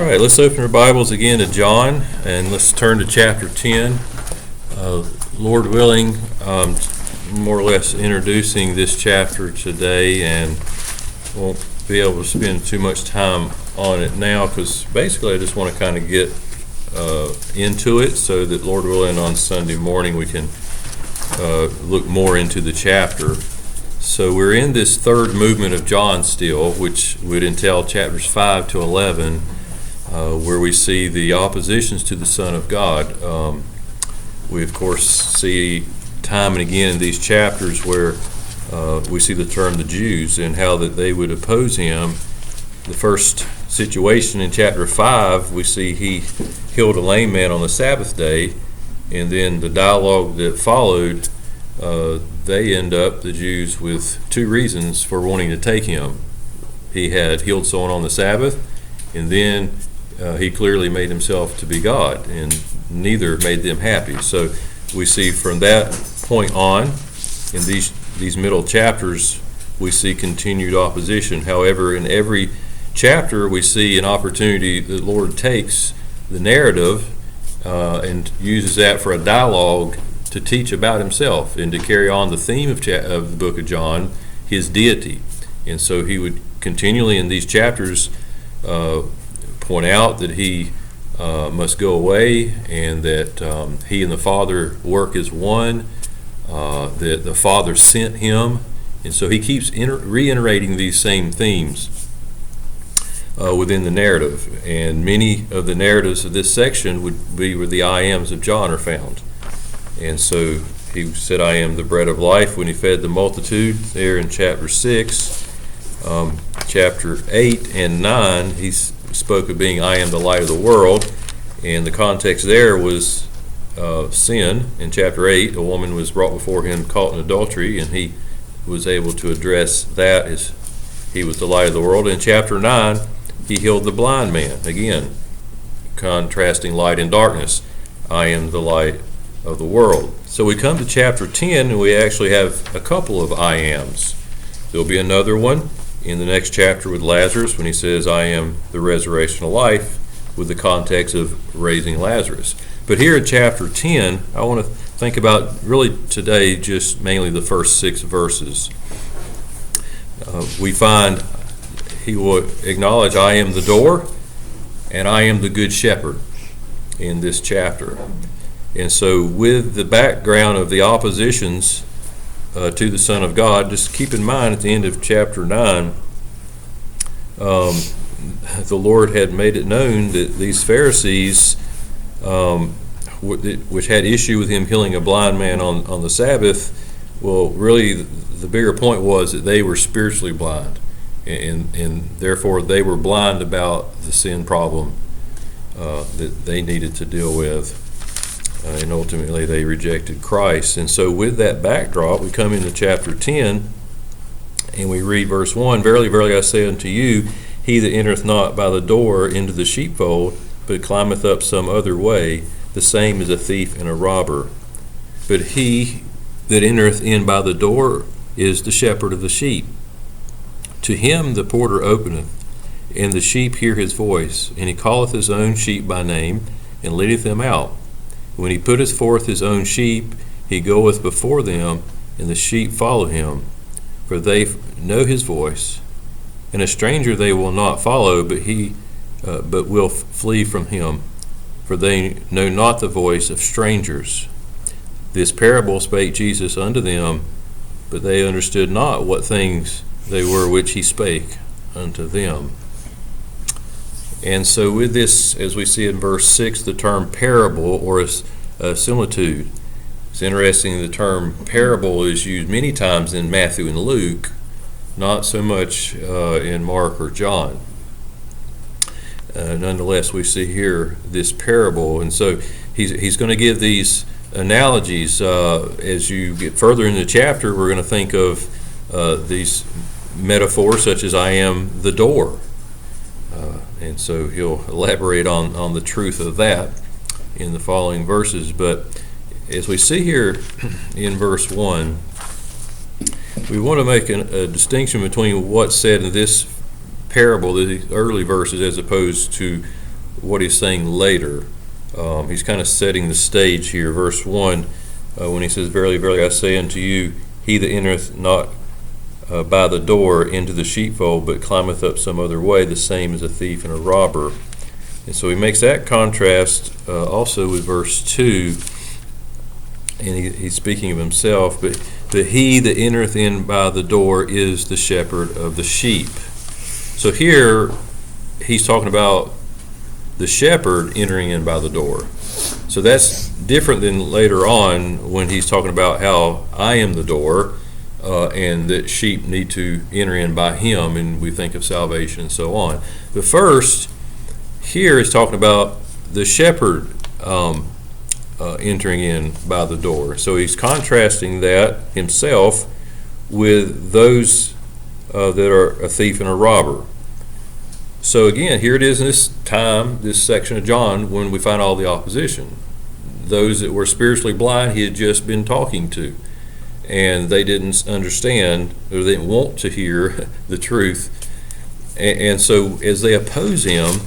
All right, let's open our Bibles again to John, and let's turn to chapter 10. Lord willing, more or less introducing this chapter today, and won't be able to spend too much time on it now because basically I just want to kind of get into it so that, Lord willing, on Sunday morning we can look more into the chapter. So we're in this third movement of John still, which would entail chapters 5 to 11, where we see the oppositions to the Son of God. We, of course, see time and again in these chapters where we see the term the Jews and how that they would oppose him. The first situation in chapter 5, we see he healed a lame man on the Sabbath day, and then the dialogue that followed, they end up, the Jews, with two reasons for wanting to take him. He had healed someone on the Sabbath, and then he clearly made himself to be God, and neither made them happy. So we see from that point on, in these middle chapters, we see continued opposition. However, in every chapter, we see an opportunity the Lord takes the narrative and uses that for a dialogue to teach about himself and to carry on the theme of the book of John, his deity. And so he would continually in these chapters point out that he must go away, and that he and the Father work as one, that the Father sent him. And so he keeps reiterating these same themes within the narrative. And many of the narratives of this section would be where the I ams of John are found. And so he said, I am the bread of life when he fed the multitude there in chapter 6. Chapter 8 and 9, he spoke of being I am the light of the world. And the context there was sin. In chapter 8, a woman was brought before him caught in adultery, and he was able to address that as he was the light of the world. In chapter 9, he healed the blind man. Again, contrasting light and darkness. I am the light of the world. So we come to chapter 10, and we actually have a couple of I ams. There'll be another one in the next chapter with Lazarus when he says, I am the resurrection of life, with the context of raising Lazarus. But here in chapter 10, I want to think about really today just mainly the first 6 verses. We find he will acknowledge, I am the door, and I am the good shepherd in this chapter. And so with the background of the oppositions to the Son of God, just keep in mind at the end of chapter 9, the Lord had made it known that these Pharisees, which had issue with him healing a blind man on the Sabbath, well, really the bigger point was that they were spiritually blind, and therefore they were blind about the sin problem that they needed to deal with. And ultimately they rejected Christ. And so with that backdrop, we come into chapter 10, and we read verse 1, Verily, verily, I say unto you, he that entereth not by the door into the sheepfold, but climbeth up some other way, the same is a thief and a robber. But he that entereth in by the door is the shepherd of the sheep. To him the porter openeth, and the sheep hear his voice, and he calleth his own sheep by name, and leadeth them out. When he putteth forth his own sheep, he goeth before them, and the sheep follow him, for they know his voice. And a stranger they will not follow, but will flee from him, for they know not the voice of strangers. This parable spake Jesus unto them, but they understood not what things they were which he spake unto them. And so with this, as we see in verse 6, the term parable or a similitude. It's interesting the term parable is used many times in Matthew and Luke, not so much in Mark or John. Nonetheless, we see here this parable. And so he's going to give these analogies. As you get further in the chapter, we're going to think of these metaphors such as I am the door. And so he'll elaborate on the truth of that in the following verses. But as we see here in verse 1, we want to make a distinction between what's said in this parable, the early verses, as opposed to what he's saying later. He's kind of setting the stage here. Verse 1, when he says, "Verily, verily, I say unto you, he that entereth not by the door into the sheepfold, but climbeth up some other way, the same is a thief and a robber." And so he makes that contrast also with verse 2, and he's speaking of himself, but he that entereth in by the door is the shepherd of the sheep. So here he's talking about the shepherd entering in by the door. So that's different than later on when he's talking about how I am the door, and that sheep need to enter in by him, and we think of salvation and so on. But first, here is talking about the shepherd entering in by the door. So he's contrasting that himself with those that are a thief and a robber. So again, here it is in this time, this section of John, when we find all the opposition. Those that were spiritually blind, he had just been talking to, and they didn't understand, or they didn't want to hear the truth. And so as they oppose him,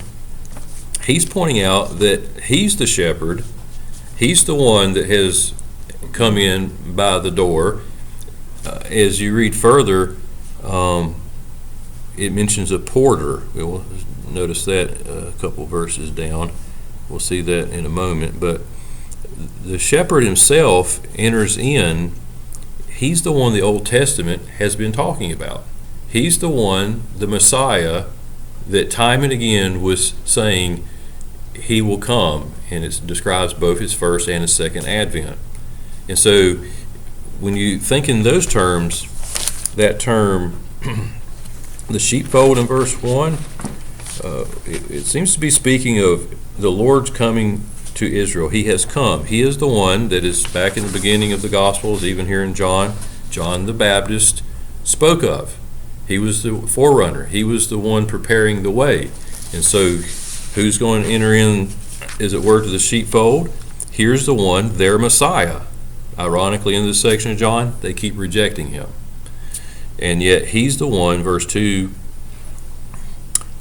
he's pointing out that he's the shepherd. He's the one that has come in by the door. As you read further, it mentions a porter. We'll notice that a couple verses down. We'll see that in a moment. But the shepherd himself enters in. He's the one the Old Testament has been talking about. He's the one, the Messiah, that time and again was saying he will come, and it describes both his first and his second advent. And so when you think in those terms, that term, the sheepfold in verse 1, it seems to be speaking of the Lord's coming to Israel. He has come. He is the one that is back in the beginning of the Gospels, even here in John the Baptist spoke of. He was the forerunner. He was the one preparing the way. And so who's going to enter in, as it were, to the sheepfold? Here's the one, their Messiah. Ironically, in this section of John, they keep rejecting him. And yet he's the one, verse 2,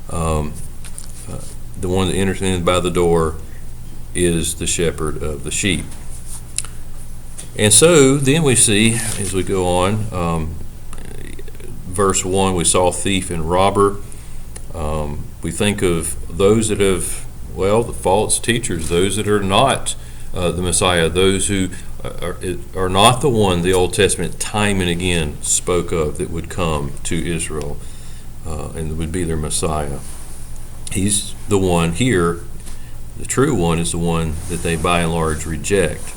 the one that enters in by the door is the shepherd of the sheep. And so then we see, as we go on, verse 1, we saw thief and robber. We think of those that have, the false teachers, those that are not the Messiah, those who are not the one the Old Testament time and again spoke of that would come to Israel and would be their Messiah. He's the one here. The true one is the one that they by and large reject.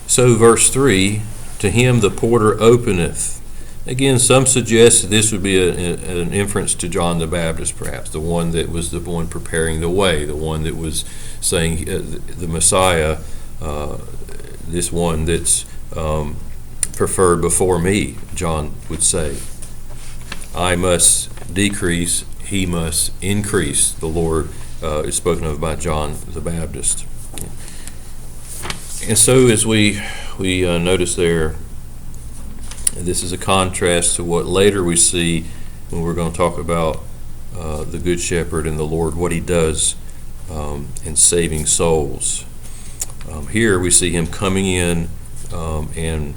So verse 3, to him the porter openeth. Again, some suggest that this would be an inference to John the Baptist, perhaps, the one that was the one preparing the way, the one that was saying the Messiah, this one that's preferred before me, John would say. I must decrease, he must increase, the Lord is spoken of by John the Baptist. And so as we notice there, this is a contrast to what later we see when we're going to talk about the Good Shepherd and the Lord, what he does in saving souls. Here we see him coming in and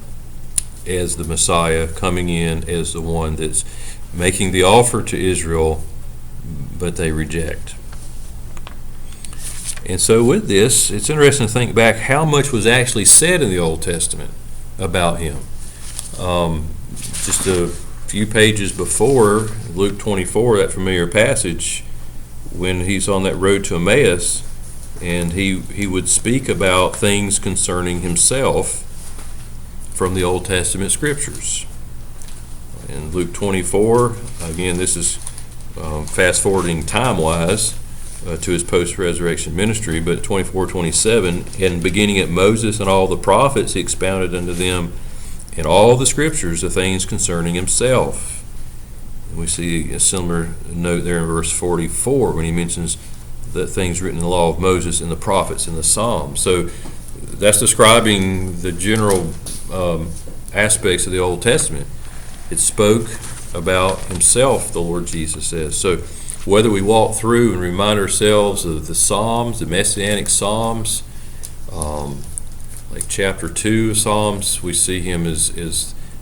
as the Messiah, coming in as the one that's making the offer to Israel, but they reject. And so with this, it's interesting to think back how much was actually said in the Old Testament about him. Just a few pages before Luke 24, that familiar passage, when he's on that road to Emmaus, and he would speak about things concerning himself from the Old Testament scriptures. In Luke 24, again, this is fast-forwarding time-wise to his post-resurrection ministry, but 24:27, and beginning at Moses and all the prophets, he expounded unto them in all the scriptures the things concerning himself. And we see a similar note there in verse 44 when he mentions the things written in the law of Moses and the prophets and the Psalms. So that's describing the general aspects of the Old Testament. It spoke about himself, the Lord Jesus says. So whether we walk through and remind ourselves of the Psalms, the Messianic Psalms, like chapter 2 of Psalms, we see him as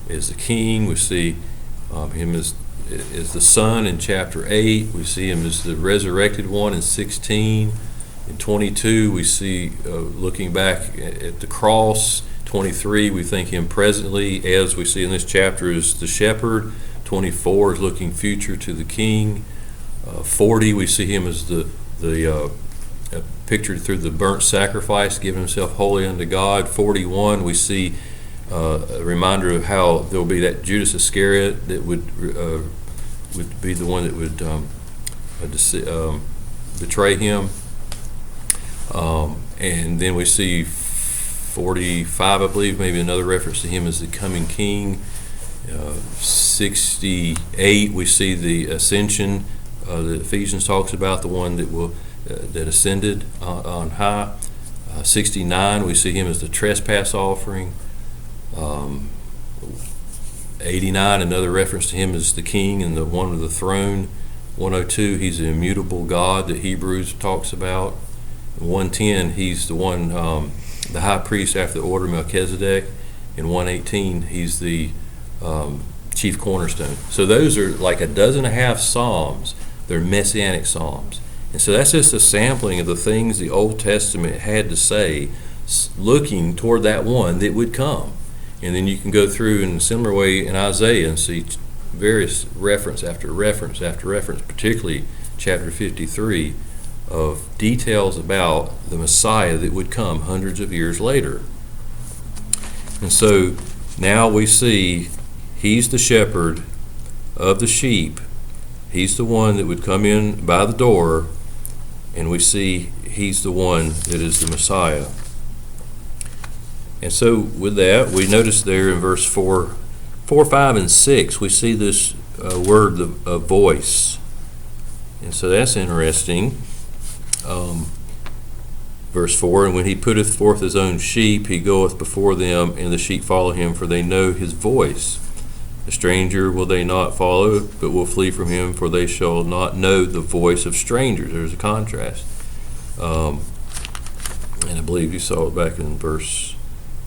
the king. We see him as the son in chapter 8. We see him as the resurrected one in 16. In 22, we see, looking back at the cross. 23, we think him presently, as we see in this chapter, as the shepherd. 24 is looking future to the king. 40, we see him as the pictured through the burnt sacrifice, giving himself wholly unto God. 41, we see a reminder of how there will be that Judas Iscariot that would be the one that would betray him. And then we see 45, I believe, maybe another reference to him as the coming king. 68, we see the ascension that Ephesians talks about, the one that ascended on high. 69, we see him as the trespass offering. 89, another reference to him as the king and the one with the throne. 102, he's the immutable God that Hebrews talks about. 110, he's the one, the high priest after the order of Melchizedek. In 118, he's the chief cornerstone. So those are like a dozen and a half psalms. They're messianic psalms. And so that's just a sampling of the things the Old Testament had to say, looking toward that one that would come. And then you can go through in a similar way in Isaiah and see various reference after reference after reference, particularly chapter 53, of details about the Messiah that would come hundreds of years later. And so now we see he's the shepherd of the sheep. He's the one that would come in by the door, and we see he's the one that is the Messiah. And so with that, we notice there in verse 4, 5, and 6, we see this word of voice. And so that's interesting. Verse 4, and when he putteth forth his own sheep, he goeth before them, and the sheep follow him, for they know his voice. A stranger will they not follow, but will flee from him, for they shall not know the voice of strangers. There's a contrast. And I believe you saw it back in verse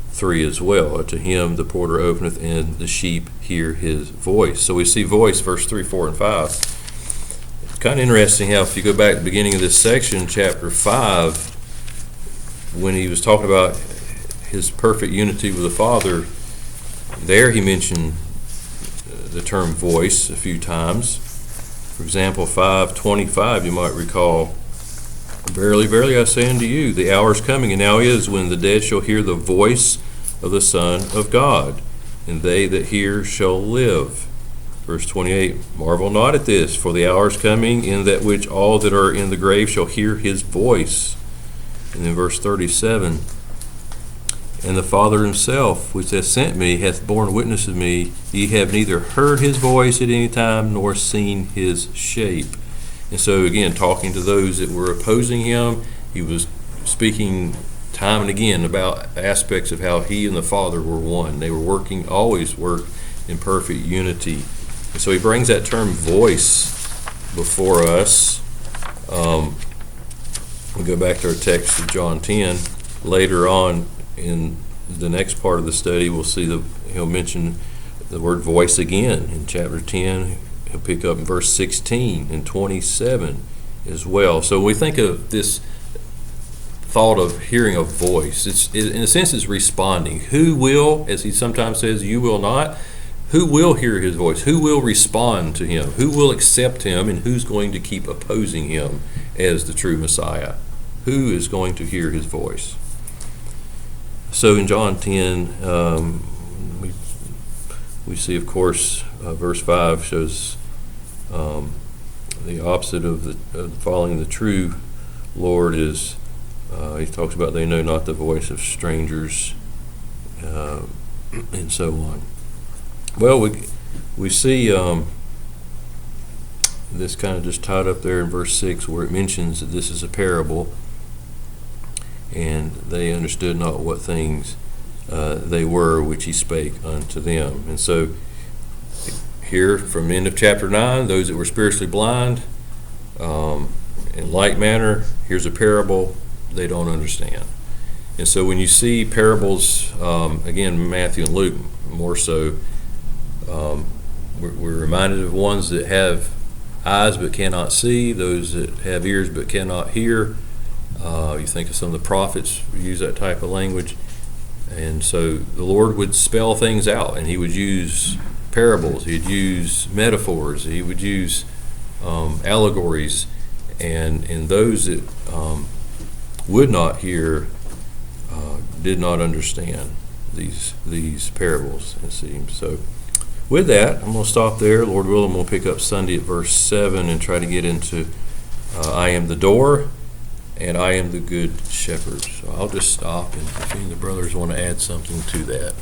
3 as well. To him the porter openeth, and the sheep hear his voice. So we see voice, verse 3, 4, and 5. It's kind of interesting how if you go back to the beginning of this section, chapter 5, when he was talking about his perfect unity with the Father, there he mentioned the term voice a few times. For example, 5:25, you might recall, verily, verily, I say unto you, the hour is coming, and now is, when the dead shall hear the voice of the Son of God, and they that hear shall live. Verse 28, marvel not at this, for the hour is coming, in that which all that are in the grave shall hear his voice. And then verse 37, and the Father himself, which hath sent me, hath borne witness of me. Ye have neither heard his voice at any time, nor seen his shape. And so again, talking to those that were opposing him, he was speaking time and again about aspects of how he and the Father were one. They were always worked in perfect unity. And so he brings that term voice before us. We'll go back to our text of John 10. Later on in the next part of the study, we'll see he'll mention the word voice again in chapter 10. He'll pick up in verse 16 and 27 as well. So when we think of this thought of hearing a voice, in a sense it's responding. Who will, as he sometimes says, you will not, who will hear his voice? Who will respond to him? Who will accept him? And who's going to keep opposing him as the true Messiah? Who is going to hear his voice? So in John 10, we see, of course, verse 5 shows the opposite of following the true Lord is, he talks about they know not the voice of strangers, and so on. Well, we see this kind of just tied up there in verse 6, where it mentions that this is a parable, and they understood not what things they were which he spake unto them. And so Here, from the end of chapter 9, those that were spiritually blind, in like manner, here's a parable they don't understand. And so when you see parables, again, Matthew and Luke more so, we're reminded of ones that have eyes but cannot see, those that have ears but cannot hear. You think of some of the prophets who use that type of language. And so the Lord would spell things out, and he would use parables, he'd use metaphors, he would use allegories, and those that would not hear did not understand these parables, it seems. So with that, I'm going to stop there. Lord willing, we'll pick up Sunday at verse 7 and try to get into I am the door and I am the good shepherd. So I'll just stop, and if any of the brothers want to add something to that.